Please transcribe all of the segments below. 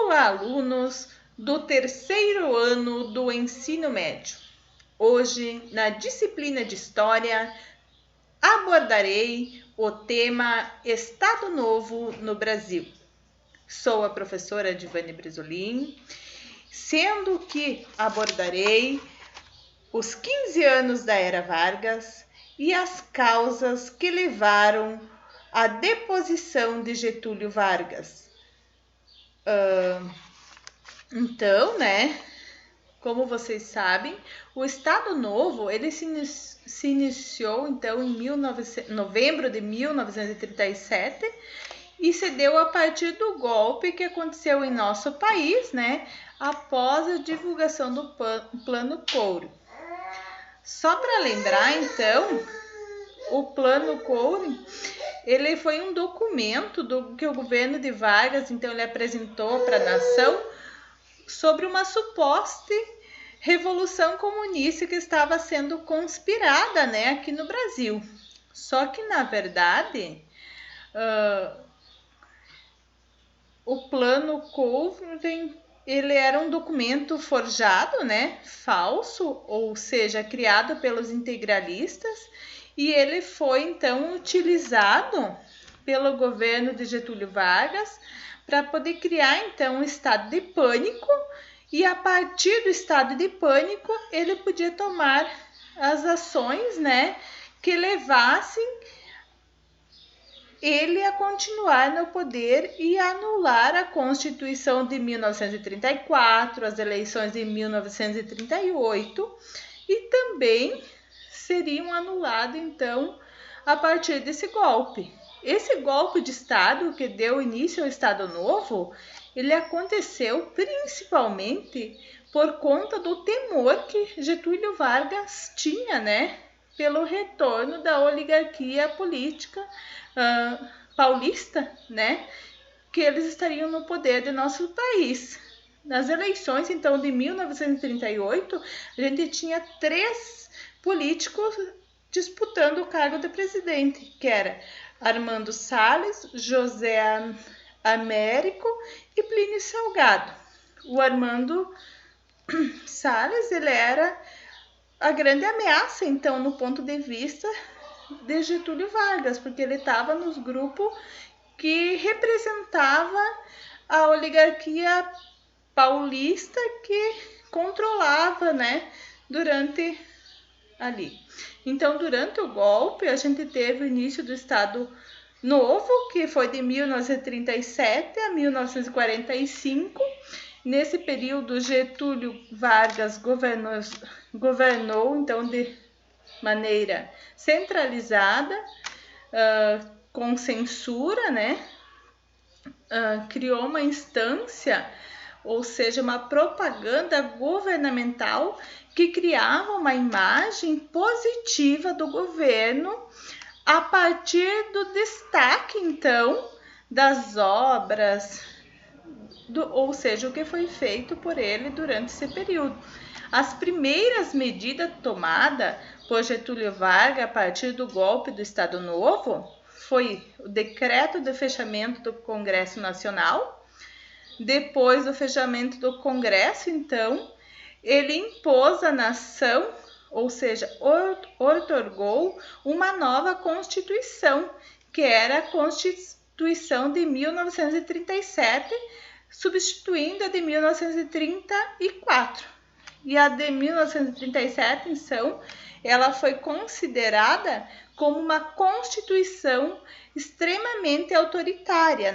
Olá, alunos do terceiro ano do ensino médio. Hoje, na disciplina de História, abordarei o tema Estado Novo no Brasil. Sou a professora Divane Bresolim, sendo que abordarei os 15 anos da Era Vargas e as causas que levaram à deposição de Getúlio Vargas. Então, como vocês sabem, o Estado Novo ele se iniciou então em novembro de 1937 e se deu a partir do golpe que aconteceu em nosso país, após a divulgação do Plano Collor. Só para lembrar, então, o Plano Collor ele foi um documento que o governo de Vargas então ele apresentou para a nação sobre uma suposta revolução comunista que estava sendo conspirada, aqui no Brasil. Só que, na verdade, o Plano Collor ele era um documento forjado, falso, ou seja, criado pelos integralistas, e ele foi, então, utilizado pelo governo de Getúlio Vargas para poder criar, então, um estado de pânico, e a partir do estado de pânico, ele podia tomar as ações, que levassem ele a continuar no poder e anular a Constituição de 1934, as eleições de 1938, e também seriam anuladas, então, a partir desse golpe. Esse golpe de Estado que deu início ao Estado Novo, ele aconteceu principalmente por conta do temor que Getúlio Vargas tinha, pelo retorno da oligarquia política paulista, que eles estariam no poder do nosso país. Nas eleições, então, de 1938, a gente tinha 3 políticos disputando o cargo de presidente, que era Armando Salles, José Américo e Plínio Salgado. O Armando Salles ele era a grande ameaça, então, no ponto de vista de Getúlio Vargas, porque ele estava nos grupos que representava a oligarquia paulista que controlava, durante ali. Então, durante o golpe, a gente teve o início do Estado Novo, que foi de 1937 a 1945. Nesse período, Getúlio Vargas governou então, de maneira centralizada, com censura, criou uma instância, ou seja, uma propaganda governamental que criava uma imagem positiva do governo a partir do destaque, então, das obras, ou seja, o que foi feito por ele durante esse período. As primeiras medidas tomadas por Getúlio Vargas a partir do golpe do Estado Novo foi o decreto de fechamento do Congresso Nacional. Depois do fechamento do Congresso, então, ele impôs à nação, ou seja, outorgou uma nova Constituição, que era a Constituição de 1937, substituindo a de 1934. E a de 1937, então, ela foi considerada como uma Constituição extremamente autoritária,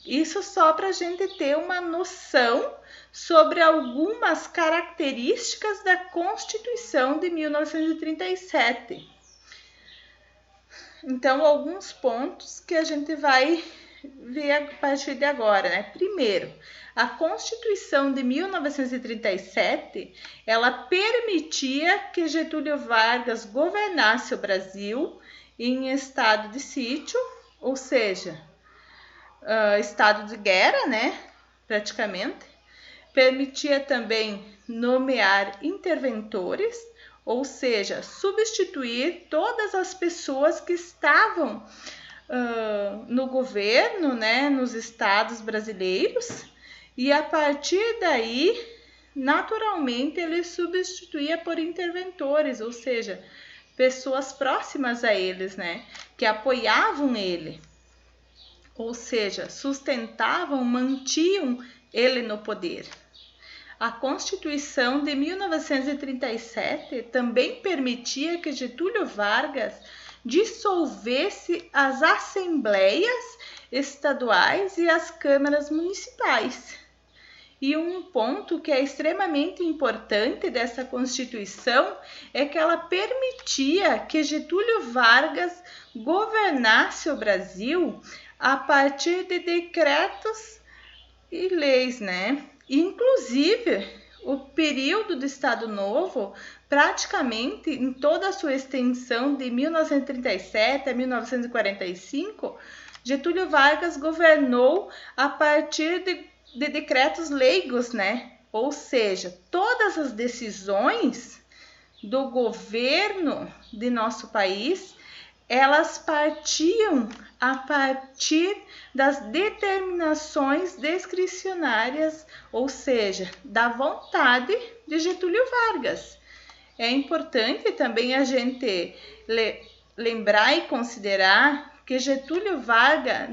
Isso só para a gente ter uma noção sobre algumas características da Constituição de 1937. Então, alguns pontos que a gente vai ver a partir de agora, Primeiro, a Constituição de 1937, ela permitia que Getúlio Vargas governasse o Brasil em estado de sítio, ou seja, estado de guerra, praticamente. Permitia também nomear interventores, ou seja, substituir todas as pessoas que estavam no governo, nos estados brasileiros, e a partir daí, naturalmente, ele substituía por interventores, ou seja, pessoas próximas a eles, né, que apoiavam ele, ou seja, sustentavam, mantinham ele no poder. A Constituição de 1937 também permitia que Getúlio Vargas dissolvesse as assembleias estaduais e as câmaras municipais. E um ponto que é extremamente importante dessa Constituição é que ela permitia que Getúlio Vargas governasse o Brasil a partir de decretos e leis, né? Inclusive, o período do Estado Novo, praticamente em toda a sua extensão de 1937 a 1945, Getúlio Vargas governou a partir de decretos leigos, né? Ou seja, todas as decisões do governo de nosso país, elas partiam a partir das determinações discricionárias, ou seja, da vontade de Getúlio Vargas. É importante também a gente lembrar e considerar que Getúlio Vargas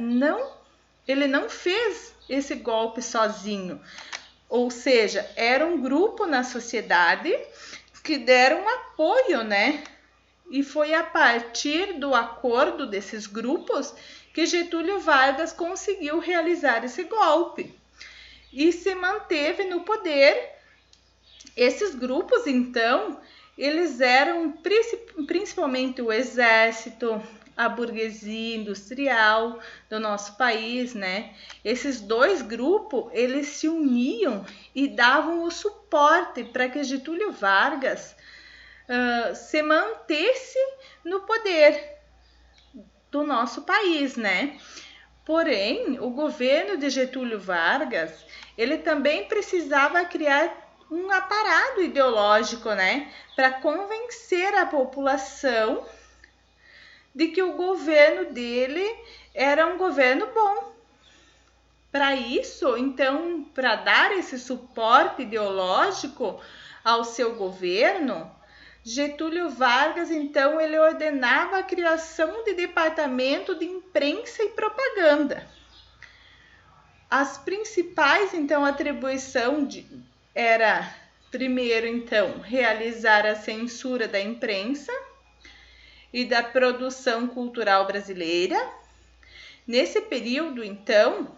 ele não fez esse golpe sozinho, ou seja, era um grupo na sociedade que deram apoio, né? E foi a partir do acordo desses grupos que Getúlio Vargas conseguiu realizar esse golpe e se manteve no poder. Esses grupos, então, eles eram principalmente o exército, a burguesia industrial do nosso país, né? Esses dois grupos, eles se uniam e davam o suporte para que Getúlio Vargas se mantesse no poder do nosso país, né? Porém, o governo de Getúlio Vargas, ele também precisava criar um aparato ideológico, né, para convencer a população de que o governo dele era um governo bom. Para isso, então, para dar esse suporte ideológico ao seu governo, Getúlio Vargas, então, ele ordenava a criação de departamento de imprensa e propaganda. As principais, então, atribuições era, primeiro, então, realizar a censura da imprensa e da produção cultural brasileira. Nesse período, então,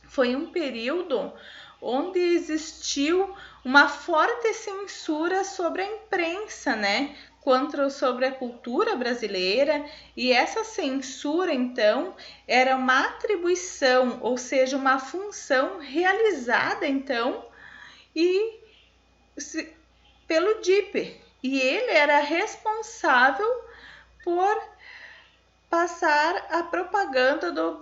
foi um período onde existiu uma forte censura sobre a imprensa, né? Sobre a cultura brasileira, e essa censura, então, era uma atribuição, ou seja, uma função realizada, então, pelo DIP, e ele era responsável por passar a propaganda do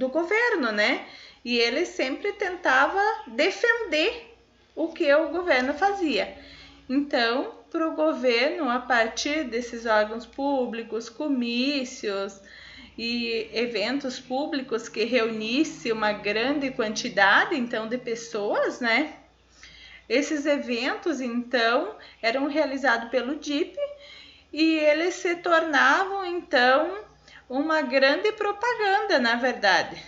governo, né? E ele sempre tentava defender o que o governo fazia. Então, para o governo, a partir desses órgãos públicos, comícios e eventos públicos que reunisse uma grande quantidade, então, de pessoas, né? Esses eventos, então, eram realizados pelo DIP e eles se tornavam, então, uma grande propaganda, na verdade,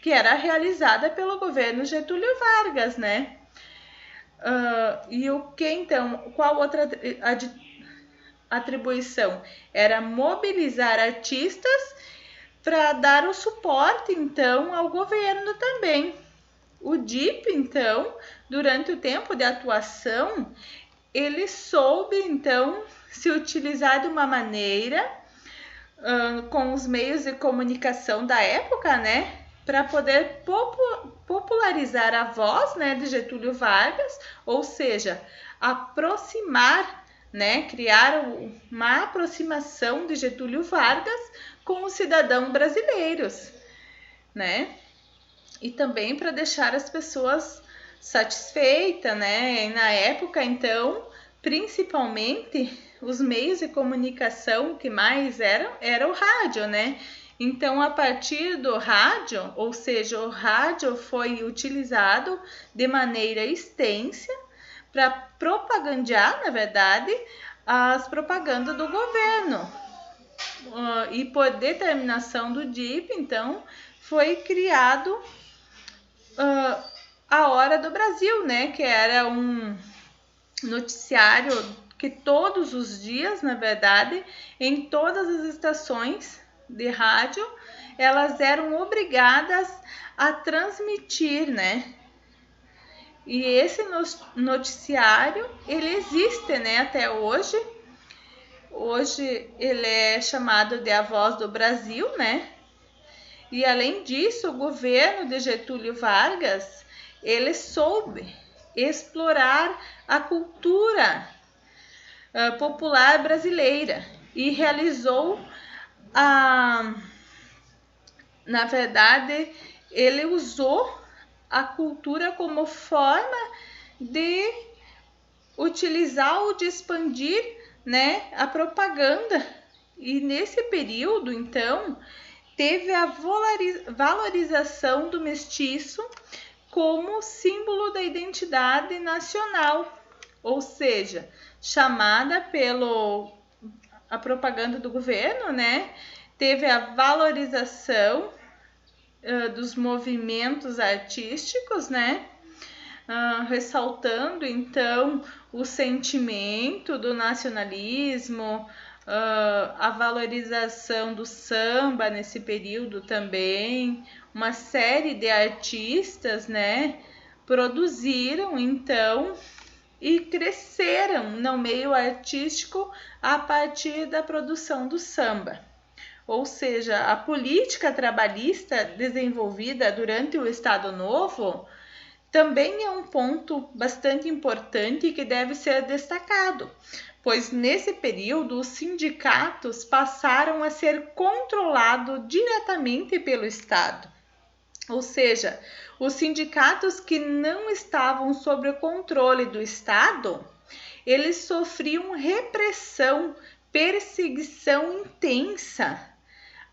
que era realizada pelo governo Getúlio Vargas, né? E o que, então, qual outra atribuição? Era mobilizar artistas para dar o suporte, então, ao governo também. O DIP, então, durante o tempo de atuação, ele soube, então, se utilizar de uma maneira com os meios de comunicação da época, né, para poder popularizar a voz, né, de Getúlio Vargas, ou seja, aproximar, né, criar uma aproximação de Getúlio Vargas com os cidadãos brasileiros, né, e também para deixar as pessoas satisfeitas, né, e na época, então, principalmente os meios de comunicação que mais era o rádio, né? Então, a partir do rádio, ou seja, o rádio foi utilizado de maneira extensa para propagandear, na verdade, as propagandas do governo. E por determinação do DIP, então, foi criado a Hora do Brasil, né? Que era um noticiário que todos os dias, na verdade, em todas as estações de rádio, elas eram obrigadas a transmitir, né? E esse noticiário, ele existe, né, até hoje. Hoje ele é chamado de A Voz do Brasil, né? E além disso, o governo de Getúlio Vargas, ele soube explorar a cultura popular brasileira e realizou na verdade, ele usou a cultura como forma de utilizar ou de expandir, né, a propaganda. E nesse período, então, teve a valorização do mestiço como símbolo da identidade nacional, ou seja, chamada a propaganda do governo, né? Teve a valorização dos movimentos artísticos, né? Ressaltando então o sentimento do nacionalismo, a valorização do samba nesse período também. Uma série de artistas, né, produziram então e cresceram no meio artístico a partir da produção do samba. Ou seja, a política trabalhista desenvolvida durante o Estado Novo também é um ponto bastante importante que deve ser destacado, pois nesse período os sindicatos passaram a ser controlados diretamente pelo Estado. Ou seja, os sindicatos que não estavam sob o controle do Estado, eles sofriam repressão, perseguição intensa.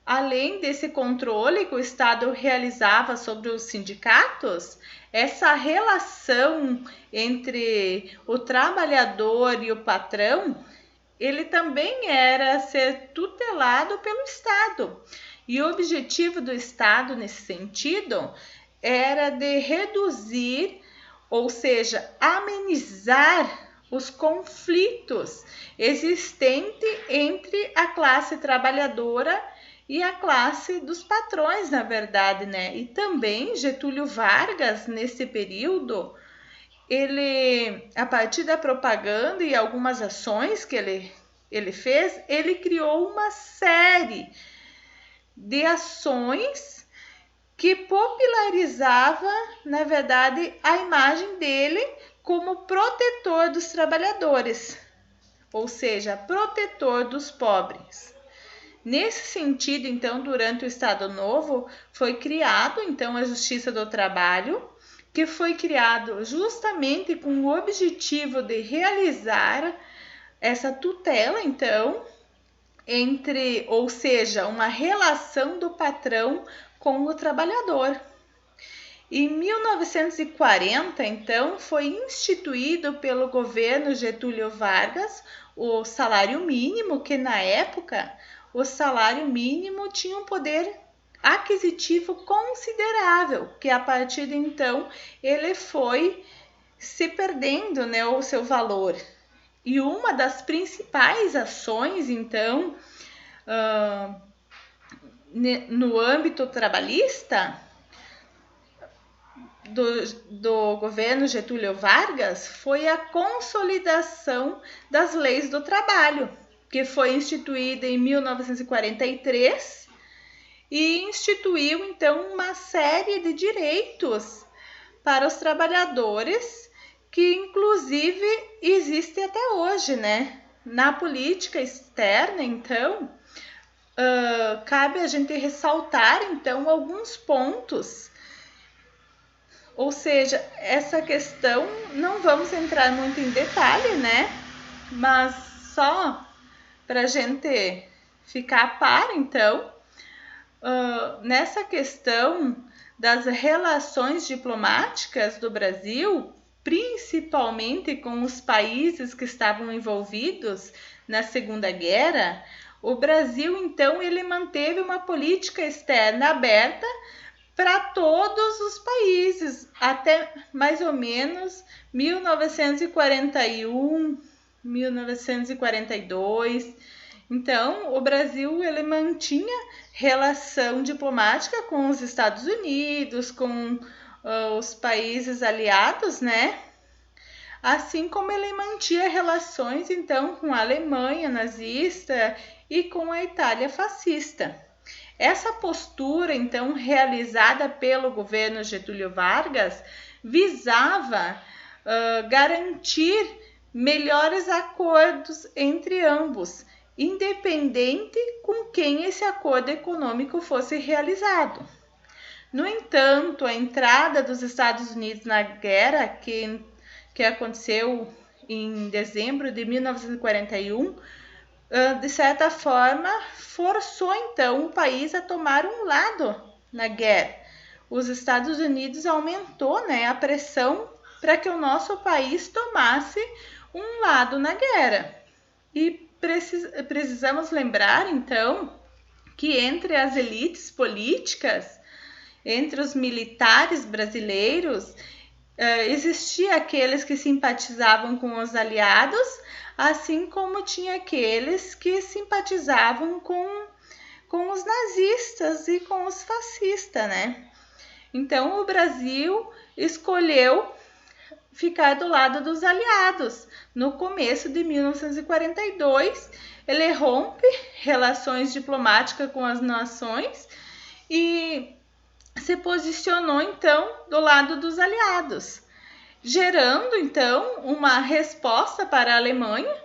Além desse controle que o Estado realizava sobre os sindicatos, essa relação entre o trabalhador e o patrão, ele também era ser tutelado pelo Estado. E o objetivo do Estado, nesse sentido, era de reduzir, ou seja, amenizar os conflitos existentes entre a classe trabalhadora e a classe dos patrões, na verdade, né? E também Getúlio Vargas, nesse período, ele, a partir da propaganda e algumas ações que ele fez, ele criou uma série de ações que popularizava, na verdade, a imagem dele como protetor dos trabalhadores, ou seja, protetor dos pobres. Nesse sentido, então, durante o Estado Novo, foi criado, então, a Justiça do Trabalho, que foi criado justamente com o objetivo de realizar essa tutela, então, ou seja, uma relação do patrão com o trabalhador. Em 1940, então, foi instituído pelo governo Getúlio Vargas o salário mínimo, que na época o salário mínimo tinha um poder aquisitivo considerável, que a partir de então ele foi se perdendo, né, o seu valor. E uma das principais ações, então, no âmbito trabalhista do governo Getúlio Vargas foi a consolidação das leis do trabalho, que foi instituída em 1943 e instituiu, então, uma série de direitos para os trabalhadores que, inclusive, existe até hoje, né? Na política externa, então, cabe a gente ressaltar, então, alguns pontos. Ou seja, essa questão não vamos entrar muito em detalhe, né? Mas só para a gente ficar a par, então, nessa questão das relações diplomáticas do Brasil, principalmente com os países que estavam envolvidos na Segunda Guerra, o Brasil, então, ele manteve uma política externa aberta para todos os países, até mais ou menos 1941, 1942. Então, o Brasil ele mantinha relação diplomática com os Estados Unidos, com os países aliados, né? Assim como ele mantinha relações, então, com a Alemanha nazista e com a Itália fascista. Essa postura, então, realizada pelo governo Getúlio Vargas, visava garantir melhores acordos entre ambos, independente com quem esse acordo econômico fosse realizado. No entanto, a entrada dos Estados Unidos na guerra, que aconteceu em dezembro de 1941, de certa forma, forçou então o país a tomar um lado na guerra. Os Estados Unidos aumentou, né, a pressão para que o nosso país tomasse um lado na guerra. E precisamos lembrar, então, que entre as elites políticas, entre os militares brasileiros, existia aqueles que simpatizavam com os aliados, assim como tinha aqueles que simpatizavam com os nazistas e com os fascistas, né? Então, o Brasil escolheu ficar do lado dos aliados. No começo de 1942, ele rompe relações diplomáticas com as nações e se posicionou, então, do lado dos aliados, gerando, então, uma resposta para a Alemanha.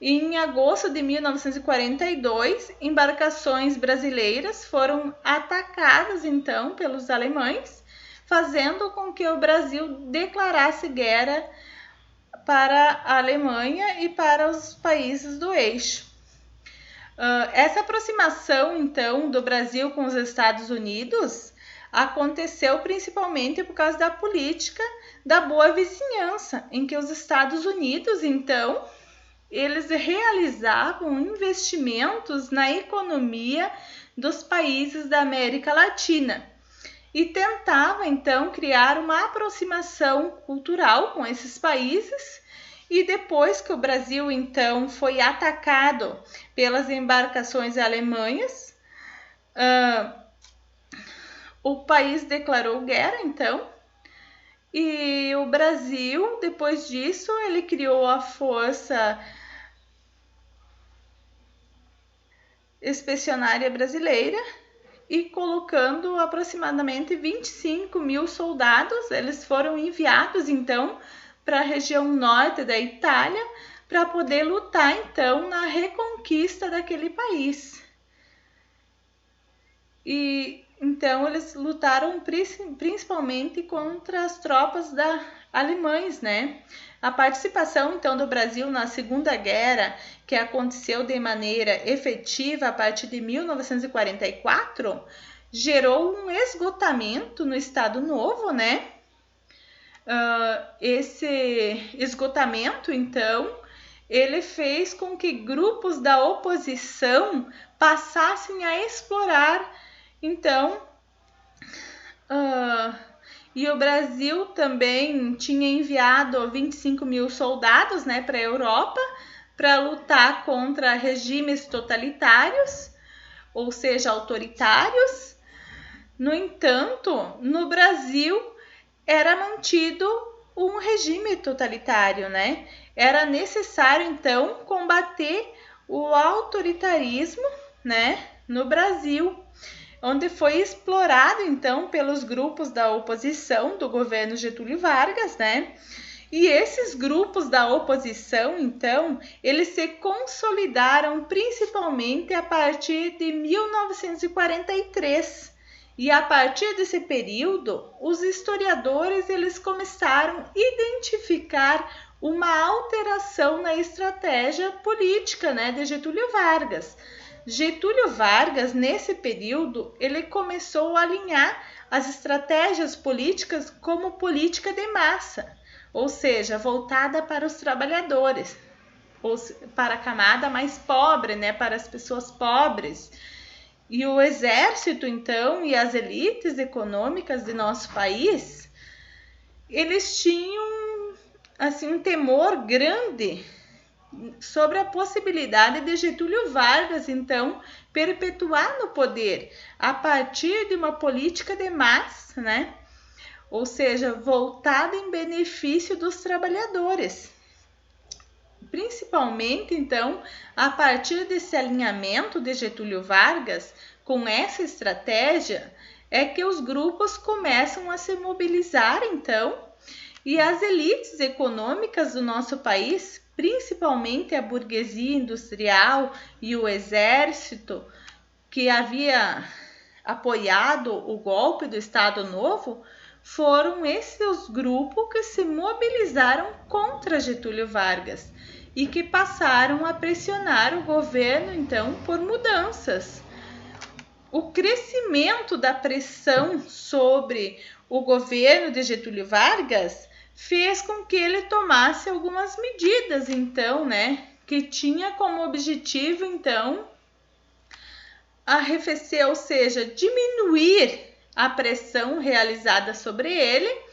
E em agosto de 1942, embarcações brasileiras foram atacadas, então, pelos alemães, fazendo com que o Brasil declarasse guerra para a Alemanha e para os países do eixo. Essa aproximação, então, do Brasil com os Estados Unidos aconteceu principalmente por causa da política da boa vizinhança, em que os Estados Unidos, então, eles realizavam investimentos na economia dos países da América Latina e tentava, então, criar uma aproximação cultural com esses países. E depois que o Brasil, então, foi atacado pelas embarcações alemãs, o país declarou guerra, então, e o Brasil, depois disso, ele criou a Força Expedicionária Brasileira e colocando aproximadamente 25 mil soldados, eles foram enviados, então, para a região norte da Itália para poder lutar, então, na reconquista daquele país. E então eles lutaram principalmente contra as tropas alemãs, né? A participação então do Brasil na Segunda Guerra, que aconteceu de maneira efetiva a partir de 1944, gerou um esgotamento no Estado Novo, né? Esse esgotamento, então, ele fez com que grupos da oposição passassem a explorar, então, e o Brasil também tinha enviado 25 mil soldados, né, para a Europa para lutar contra regimes totalitários, ou seja, autoritários. No entanto, no Brasil era mantido um regime totalitário, né? Era necessário, então, combater o autoritarismo, né, no Brasil, onde foi explorado, então, pelos grupos da oposição do governo Getúlio Vargas, né? E esses grupos da oposição, então, eles se consolidaram principalmente a partir de 1943. E a partir desse período, os historiadores eles começaram a identificar uma alteração na estratégia política, né, de Getúlio Vargas. Getúlio Vargas, nesse período, ele começou a alinhar as estratégias políticas como política de massa, ou seja, voltada para os trabalhadores, ou para a camada mais pobre, né, para as pessoas pobres. E o exército, então, e as elites econômicas de nosso país, eles tinham assim um temor grande sobre a possibilidade de Getúlio Vargas, então, perpetuar no poder a partir de uma política de massa, né? Ou seja, voltada em benefício dos trabalhadores. Principalmente, então, a partir desse alinhamento de Getúlio Vargas com essa estratégia, é que os grupos começam a se mobilizar, então, e as elites econômicas do nosso país, principalmente a burguesia industrial e o exército, que havia apoiado o golpe do Estado Novo, foram esses os grupos que se mobilizaram contra Getúlio Vargas e que passaram a pressionar o governo, então, por mudanças. O crescimento da pressão sobre o governo de Getúlio Vargas fez com que ele tomasse algumas medidas, então, né, que tinha como objetivo, então, arrefecer, ou seja, diminuir a pressão realizada sobre ele.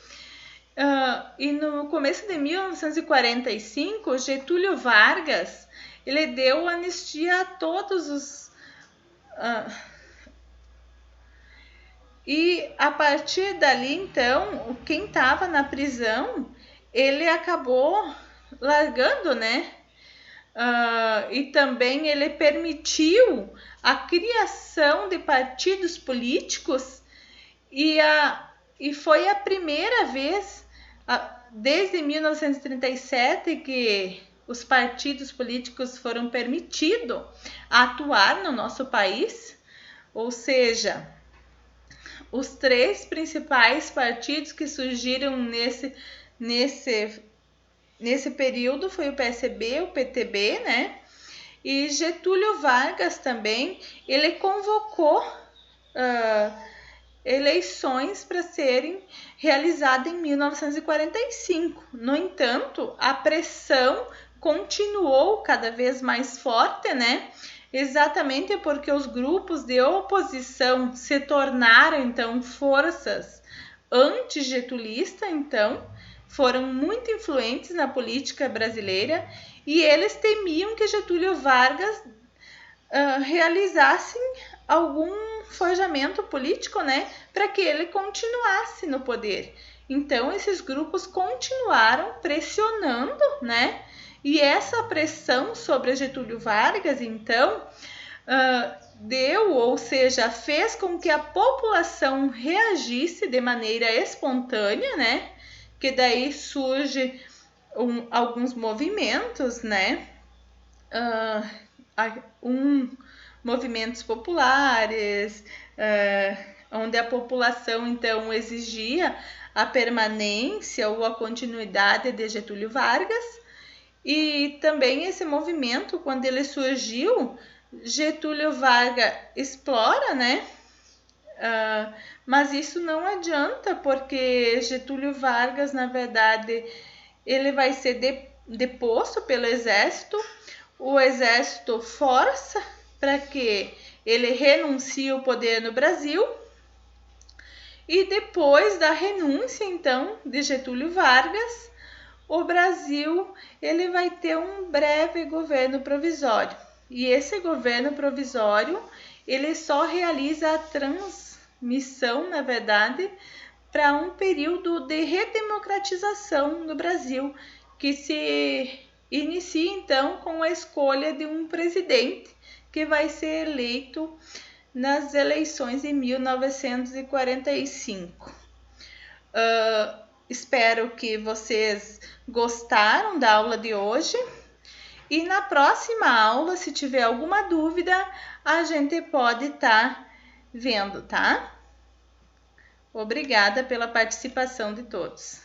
E no começo de 1945, Getúlio Vargas, ele deu anistia a todos os... E a partir dali, então, quem estava na prisão, ele acabou largando, né? E também ele permitiu a criação de partidos políticos e foi a primeira vez, desde 1937, que os partidos políticos foram permitidos a atuar no nosso país, ou seja, os três principais partidos que surgiram nesse período foi o PSB, o PTB, né? E Getúlio Vargas também, ele convocou eleições para serem realizadas em 1945. No entanto, a pressão continuou cada vez mais forte, né? Exatamente porque os grupos de oposição se tornaram, então, forças anti-getulistas, então, foram muito influentes na política brasileira e eles temiam que Getúlio Vargas realizasse algum forjamento político, né, para que ele continuasse no poder. Então, esses grupos continuaram pressionando, né, e essa pressão sobre Getúlio Vargas, então, ou seja, fez com que a população reagisse de maneira espontânea, né, que daí surge alguns movimentos, né, movimentos populares, onde a população, então, exigia a permanência ou a continuidade de Getúlio Vargas. E também esse movimento, quando ele surgiu, Getúlio Vargas explora, né? Mas isso não adianta, porque Getúlio Vargas, na verdade, ele vai ser deposto pelo exército. O exército força para que ele renuncie ao poder no Brasil. E depois da renúncia, então, de Getúlio Vargas, o Brasil ele vai ter um breve governo provisório. E esse governo provisório, ele só realiza a transmissão, na verdade, para um período de redemocratização no Brasil, que se inicia, então, com a escolha de um presidente que vai ser eleito nas eleições em 1945. Espero que vocês gostaram da aula de hoje. E na próxima aula, se tiver alguma dúvida, a gente pode estar vendo, tá? Obrigada pela participação de todos.